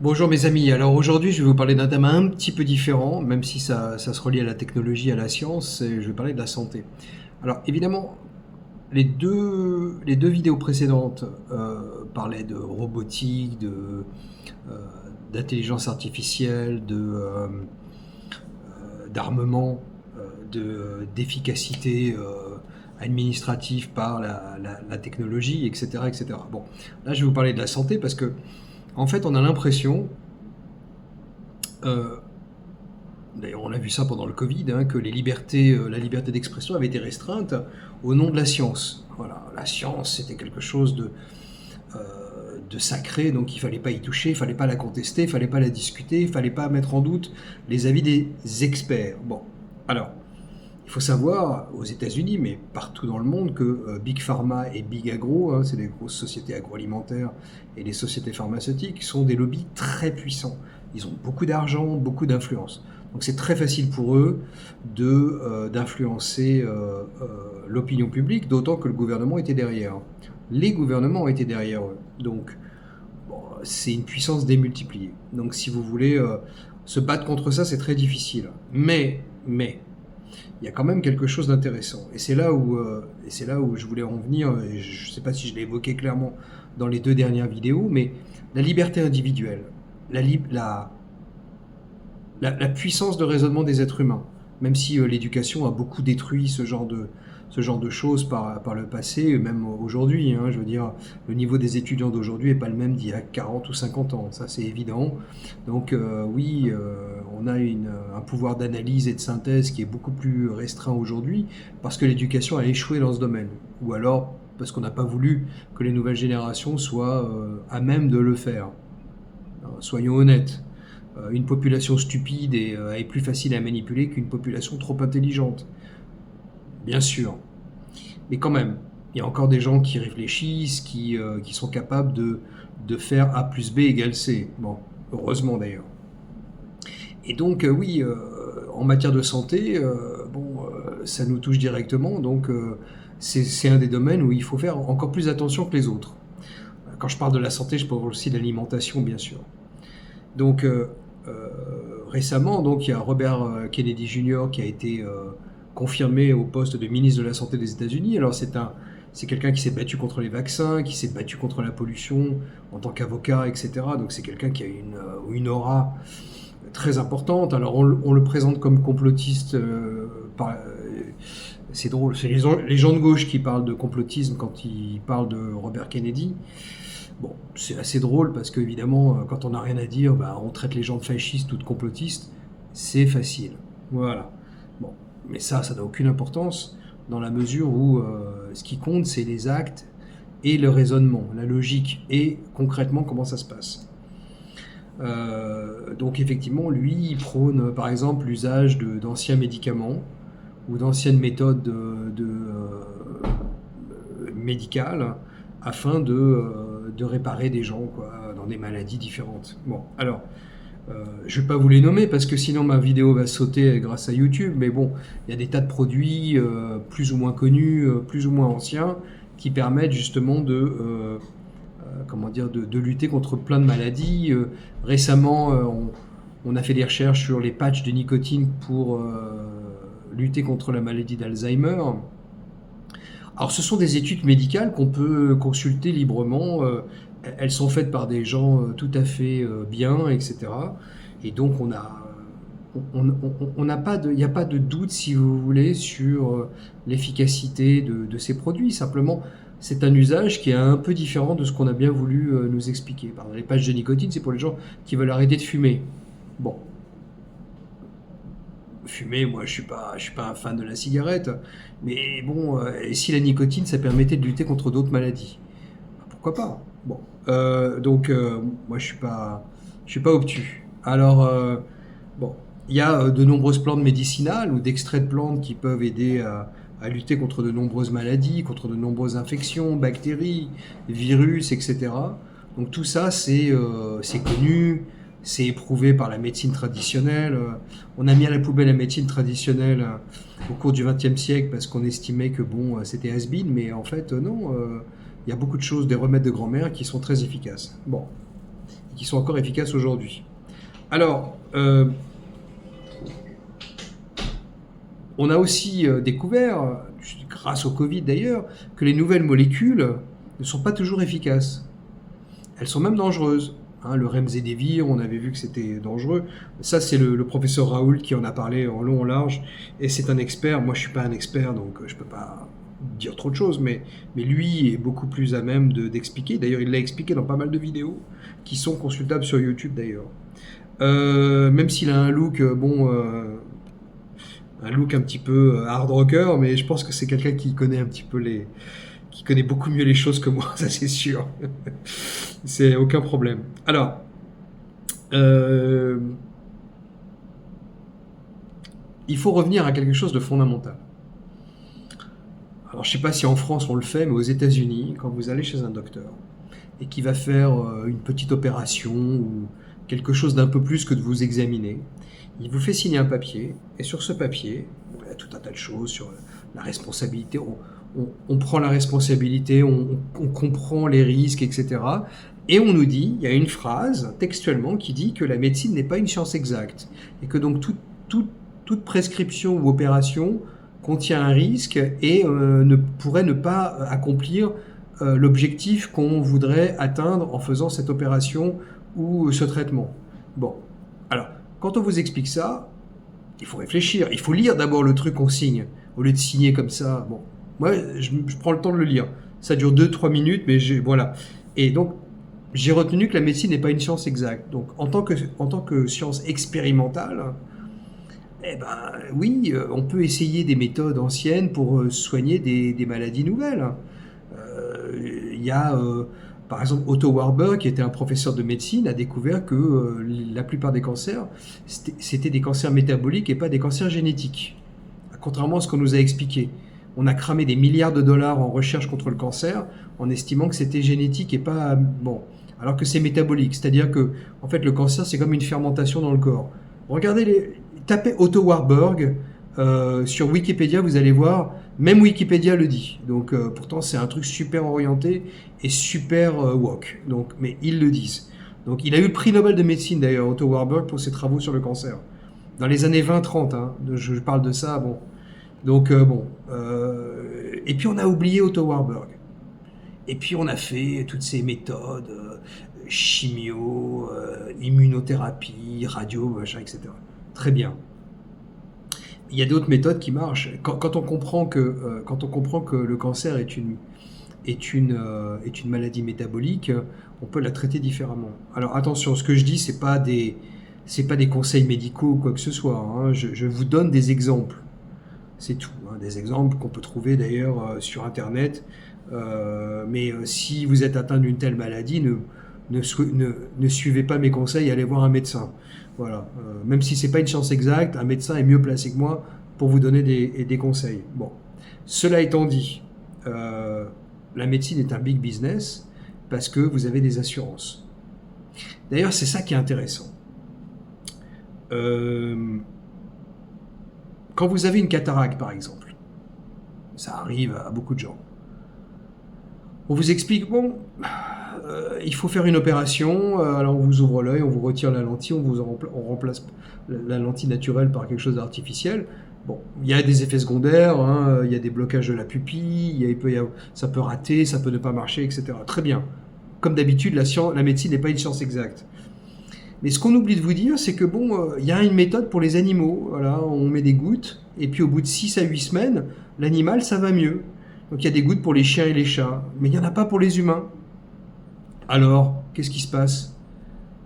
Bonjour mes amis, alors aujourd'hui je vais vous parler d'un thème un petit peu différent, même si ça se relie à la technologie, à la science, et je vais parler de la santé. Alors évidemment, les deux vidéos précédentes parlaient de robotique, euh, d'intelligence artificielle, d'armement, d'efficacité administrative par la technologie, etc., etc. Bon, là je vais vous parler de la santé parce que en fait on a l'impression euh, d'ailleurs, on a vu ça pendant le Covid, hein, que la liberté d'expression avait été restreinte au nom de la science. Voilà, la science, c'était quelque chose de sacré, donc il fallait pas y toucher, il fallait pas la contester, il fallait pas la discuter, il fallait pas mettre en doute les avis des experts. Bon, alors, il faut savoir aux États-Unis, mais partout dans le monde, que Big Pharma et Big Agro, hein, c'est les grosses sociétés agroalimentaires et les sociétés pharmaceutiques, sont des lobbies très puissants. Ils ont beaucoup d'argent, beaucoup d'influence. Donc c'est très facile pour eux d'influencer l'opinion publique, d'autant que le gouvernement était derrière. Les gouvernements étaient derrière eux. Donc bon, c'est une puissance démultipliée. Donc si vous voulez se battre contre ça, c'est très difficile. Mais, il y a quand même quelque chose d'intéressant. Et c'est là où je voulais en venir, et je ne sais pas si je l'ai évoqué clairement dans les deux dernières vidéos, mais la liberté individuelle, la, la, la puissance de raisonnement des êtres humains, même si l'éducation a beaucoup détruit ce genre de choses par le passé, même aujourd'hui. Hein, je veux dire, le niveau des étudiants d'aujourd'hui n'est pas le même d'il y a 40 ou 50 ans, ça c'est évident. Donc oui, on a un pouvoir d'analyse et de synthèse qui est beaucoup plus restreint aujourd'hui parce que l'éducation a échoué dans ce domaine. Ou alors parce qu'on n'a pas voulu que les nouvelles générations soient à même de le faire. Soyons honnêtes. Une population stupide est plus facile à manipuler qu'une population trop intelligente. Bien sûr. Mais quand même, il y a encore des gens qui réfléchissent, qui sont capables de faire A plus B égale C. Bon, heureusement d'ailleurs. Et donc, oui, en matière de santé, ça nous touche directement. Donc, c'est un des domaines où il faut faire encore plus attention que les autres. Quand je parle de la santé, je parle aussi de l'alimentation, bien sûr. Donc, récemment, donc, il y a Robert Kennedy Jr. qui a été confirmé au poste de ministre de la Santé des États-Unis. Alors, c'est quelqu'un qui s'est battu contre les vaccins, qui s'est battu contre la pollution en tant qu'avocat, etc. Donc, c'est quelqu'un qui a une aura très importante. Alors, on le présente comme complotiste. C'est drôle, c'est les gens de gauche qui parlent de complotisme quand ils parlent de Robert Kennedy. Bon, c'est assez drôle parce qu'évidemment, quand on n'a rien à dire, bah, on traite les gens de fascistes ou de complotistes. C'est facile. Voilà. Bon, mais ça n'a aucune importance dans la mesure où ce qui compte, c'est les actes et le raisonnement, la logique et concrètement comment ça se passe. Donc effectivement, lui, il prône par exemple l'usage d'anciens médicaments ou d'anciennes méthodes médicales afin de réparer des gens quoi, dans des maladies différentes. Bon, alors, je ne vais pas vous les nommer parce que sinon ma vidéo va sauter grâce à YouTube, mais bon, il y a des tas de produits plus ou moins connus, plus ou moins anciens, qui permettent justement de lutter contre plein de maladies. Récemment, on a fait des recherches sur les patchs de nicotine pour lutter contre la maladie d'Alzheimer. Alors ce sont des études médicales qu'on peut consulter librement, elles sont faites par des gens tout à fait bien, etc. Et donc on n'a pas il n'y a pas de doute, si vous voulez, sur l'efficacité de ces produits. Simplement, c'est un usage qui est un peu différent de ce qu'on a bien voulu nous expliquer. Par exemple, les patchs de nicotine, c'est pour les gens qui veulent arrêter de fumer. Bon, fumer, moi je suis pas un fan de la cigarette, mais bon, et si la nicotine ça permettait de lutter contre d'autres maladies, pourquoi pas. Bon, moi je suis pas obtus. Alors bon, il y a de nombreuses plantes médicinales ou d'extraits de plantes qui peuvent aider à lutter contre de nombreuses maladies, contre de nombreuses infections, bactéries, virus, etc. Donc tout ça c'est connu, c'est éprouvé par la médecine traditionnelle. On a mis à la poubelle la médecine traditionnelle au cours du XXe siècle parce qu'on estimait que bon, c'était has-been, mais en fait non. Il y a beaucoup de choses, des remèdes de grand-mère qui sont très efficaces. Bon, et qui sont encore efficaces aujourd'hui. Alors, on a aussi découvert, grâce au Covid d'ailleurs, que les nouvelles molécules ne sont pas toujours efficaces. Elles sont même dangereuses. Hein, le Remdesivir, on avait vu que c'était dangereux. Ça, c'est le professeur Raoult qui en a parlé en long, en large, et c'est un expert. Moi, je suis pas un expert, donc je peux pas dire trop de choses, mais lui est beaucoup plus à même d'expliquer. D'ailleurs, il l'a expliqué dans pas mal de vidéos qui sont consultables sur YouTube d'ailleurs. Même s'il a un look, un look un petit peu hard rocker, mais je pense que c'est quelqu'un qui connaît un petit peu qui connaît beaucoup mieux les choses que moi, ça c'est sûr. C'est aucun problème. Alors, il faut revenir à quelque chose de fondamental. Alors, je ne sais pas si en France on le fait, mais aux États-Unis, quand vous allez chez un docteur et qui va faire une petite opération ou quelque chose d'un peu plus que de vous examiner, il vous fait signer un papier, et sur ce papier, il y a tout un tas de choses sur la responsabilité. On prend la responsabilité, on comprend les risques, etc. Et on nous dit, il y a une phrase textuellement qui dit que la médecine n'est pas une science exacte, et que donc toute prescription ou opération contient un risque et pourrait ne pas accomplir l'objectif qu'on voudrait atteindre en faisant cette opération ou ce traitement. Bon, alors, quand on vous explique ça, il faut réfléchir, il faut lire d'abord le truc qu'on signe, au lieu de signer comme ça. Bon, moi, je prends le temps de le lire. Ça dure 2-3 minutes, mais voilà. Et donc, j'ai retenu que la médecine n'est pas une science exacte. Donc, en tant que science expérimentale, eh ben, oui, on peut essayer des méthodes anciennes pour soigner des maladies nouvelles. Il y a, par exemple, Otto Warburg, qui était un professeur de médecine, a découvert que la plupart des cancers, c'était des cancers métaboliques et pas des cancers génétiques. Contrairement à ce qu'on nous a expliqué. On a cramé des milliards de dollars en recherche contre le cancer en estimant que c'était génétique et pas... Bon, alors que c'est métabolique. C'est-à-dire que, en fait, le cancer, c'est comme une fermentation dans le corps. Regardez, tapez Otto Warburg sur Wikipédia, vous allez voir, même Wikipédia le dit. Donc, pourtant, c'est un truc super orienté et super woke. Donc, mais ils le disent. Donc, il a eu le prix Nobel de médecine, d'ailleurs, Otto Warburg, pour ses travaux sur le cancer. Dans les années 20-30, hein, je parle de ça, bon. Donc, et puis, on a oublié Otto Warburg. Et puis, on a fait toutes ces méthodes, chimio, immunothérapie, radio, machin, etc. Très bien. Il y a d'autres méthodes qui marchent. Quand on comprend que le cancer est une maladie métabolique, on peut la traiter différemment. Alors attention, ce que je dis, c'est pas des conseils médicaux ou quoi que ce soit. Hein. Je vous donne des exemples. C'est tout. Hein. Des exemples qu'on peut trouver d'ailleurs sur Internet. Mais si vous êtes atteint d'une telle maladie, ne suivez pas mes conseils, allez voir un médecin. Voilà. Même si c'est pas une science exacte, un médecin est mieux placé que moi pour vous donner des conseils. Bon. Cela étant dit, la médecine est un big business parce que vous avez des assurances. D'ailleurs, c'est ça qui est intéressant. Quand vous avez une cataracte, par exemple, ça arrive à beaucoup de gens. On vous explique, bon, il faut faire une opération, alors on vous ouvre l'œil, on vous retire la lentille, on remplace la lentille naturelle par quelque chose d'artificiel. Bon, il y a des effets secondaires, hein, il y a des blocages de la pupille, ça peut rater, ça peut ne pas marcher, etc. Très bien. Comme d'habitude, la médecine n'est pas une science exacte. Mais ce qu'on oublie de vous dire, c'est que bon, il y a une méthode pour les animaux. Voilà, on met des gouttes, et puis au bout de 6 à 8 semaines, l'animal, ça va mieux. Donc il y a des gouttes pour les chiens et les chats, mais il n'y en a pas pour les humains. Alors, qu'est-ce qui se passe?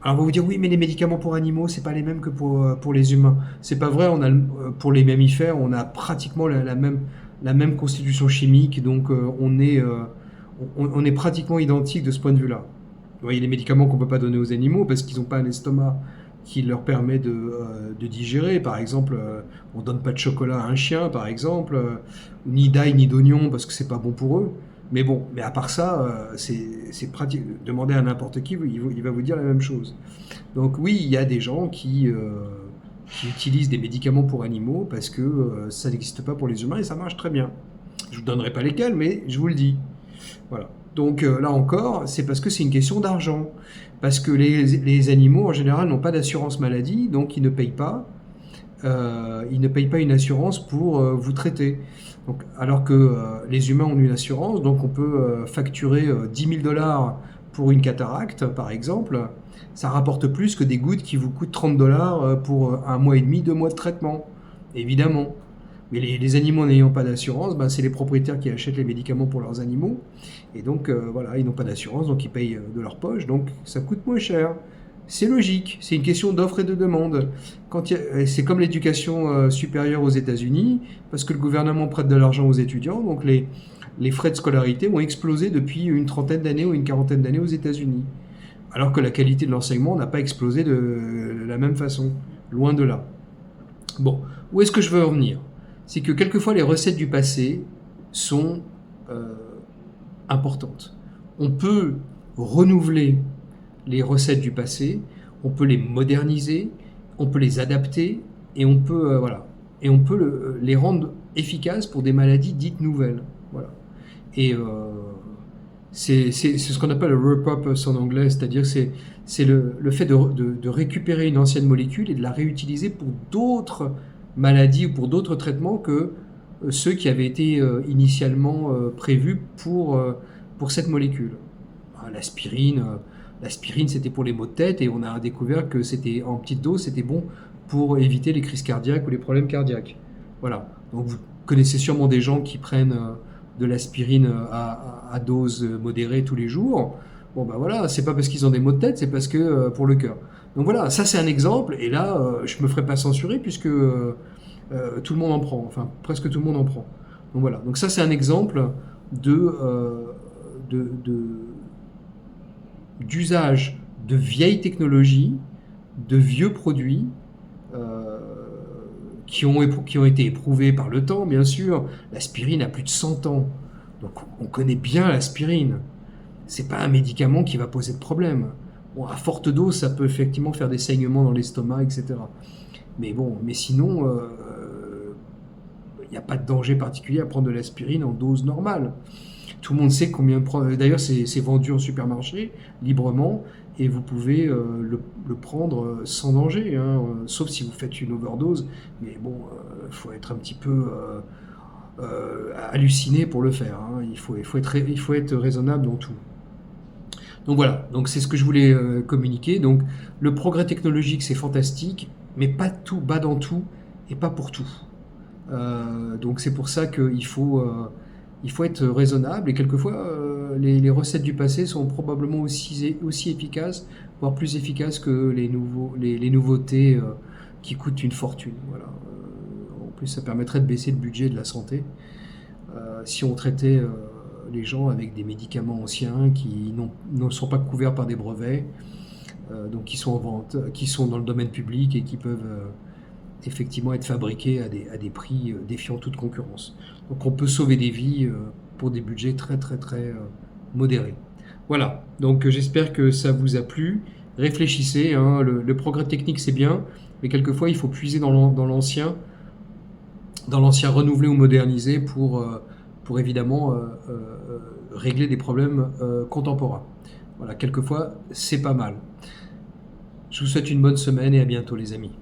Alors on va vous dire, oui, mais les médicaments pour animaux, c'est pas les mêmes que pour les humains. C'est pas vrai, pour les mammifères, on a pratiquement la même constitution chimique, donc on est pratiquement identique de ce point de vue-là. Vous voyez, les médicaments qu'on ne peut pas donner aux animaux parce qu'ils n'ont pas un estomac qui leur permet de digérer. Par exemple, on ne donne pas de chocolat à un chien, par exemple, ni d'ail ni d'oignon parce que c'est pas bon pour eux. Mais bon, mais à part ça, c'est pratique. Demandez à n'importe qui, il va vous dire la même chose. Donc oui, il y a des gens qui utilisent des médicaments pour animaux parce que ça n'existe pas pour les humains et ça marche très bien. Je ne vous donnerai pas lesquels, mais je vous le dis. Voilà. Donc là encore, c'est parce que c'est une question d'argent. Parce que les animaux, en général, n'ont pas d'assurance maladie, donc ils ne payent pas. Ils ne payent pas une assurance pour vous traiter. Donc, alors que les humains ont une assurance, donc on peut facturer 10 000 dollars pour une cataracte, par exemple. Ça rapporte plus que des gouttes qui vous coûtent 30 dollars pour un mois et demi, 2 mois de traitement, évidemment. Mais les animaux n'ayant pas d'assurance, ben, c'est les propriétaires qui achètent les médicaments pour leurs animaux. Et donc, voilà, ils n'ont pas d'assurance, donc ils payent de leur poche, donc ça coûte moins cher. C'est logique, c'est une question d'offre et de demande. C'est comme l'éducation supérieure aux États-Unis, parce que le gouvernement prête de l'argent aux étudiants, donc les frais de scolarité ont explosé depuis une trentaine d'années ou une quarantaine d'années aux États-Unis. Alors que la qualité de l'enseignement n'a pas explosé de la même façon, loin de là. Bon, où est-ce que je veux en venir? C'est que quelquefois les recettes du passé sont importantes. On peut renouveler les recettes du passé, on peut les moderniser, on peut les adapter et on peut les rendre efficaces pour des maladies dites nouvelles. Voilà. Et c'est ce qu'on appelle le repurpose en anglais, c'est-à-dire c'est le fait de récupérer une ancienne molécule et de la réutiliser pour d'autres maladies ou pour d'autres traitements que ceux qui avaient été initialement prévus pour cette molécule. L'aspirine, c'était pour les maux de tête et on a découvert que c'était en petite dose, c'était bon pour éviter les crises cardiaques ou les problèmes cardiaques. Voilà. Donc vous connaissez sûrement des gens qui prennent de l'aspirine à dose modérée tous les jours. Bon ben voilà, c'est pas parce qu'ils ont des maux de tête, c'est parce que pour le cœur. Donc voilà, ça c'est un exemple et là je me ferai pas censurer puisque tout le monde en prend, enfin presque tout le monde en prend. Donc voilà, donc ça c'est un exemple d'usage de vieilles technologies, de vieux produits qui ont été éprouvés par le temps, bien sûr. L'aspirine a plus de 100 ans, donc on connaît bien l'aspirine. C'est pas un médicament qui va poser de problème. Bon, à forte dose, ça peut effectivement faire des saignements dans l'estomac, etc. Mais bon, mais sinon, il n'y a pas de danger particulier à prendre de l'aspirine en dose normale. Tout le monde sait combien prendre. D'ailleurs, c'est vendu en supermarché librement et vous pouvez le prendre sans danger, hein, sauf si vous faites une overdose. Mais bon, il faut être un petit peu halluciné pour le faire. Hein. Il faut être raisonnable dans tout. Donc voilà, donc c'est ce que je voulais communiquer. Donc le progrès technologique, c'est fantastique, mais pas tout, bas dans tout et pas pour tout. Donc c'est pour ça qu'il faut être raisonnable et quelquefois les recettes du passé sont probablement aussi efficaces, voire plus efficaces que les nouveautés qui coûtent une fortune. Voilà. En plus, ça permettrait de baisser le budget de la santé si on traitait les gens avec des médicaments anciens qui ne sont pas couverts par des brevets, donc qui sont en vente, qui sont dans le domaine public et qui peuvent effectivement être fabriqués à des prix défiant toute concurrence. Donc on peut sauver des vies pour des budgets très très très modérés. Voilà, donc j'espère que ça vous a plu. Réfléchissez, hein, le progrès technique c'est bien, mais quelquefois il faut puiser dans l'ancien renouvelé ou modernisé pour évidemment régler des problèmes contemporains. Voilà, quelquefois c'est pas mal. Je vous souhaite une bonne semaine et à bientôt les amis.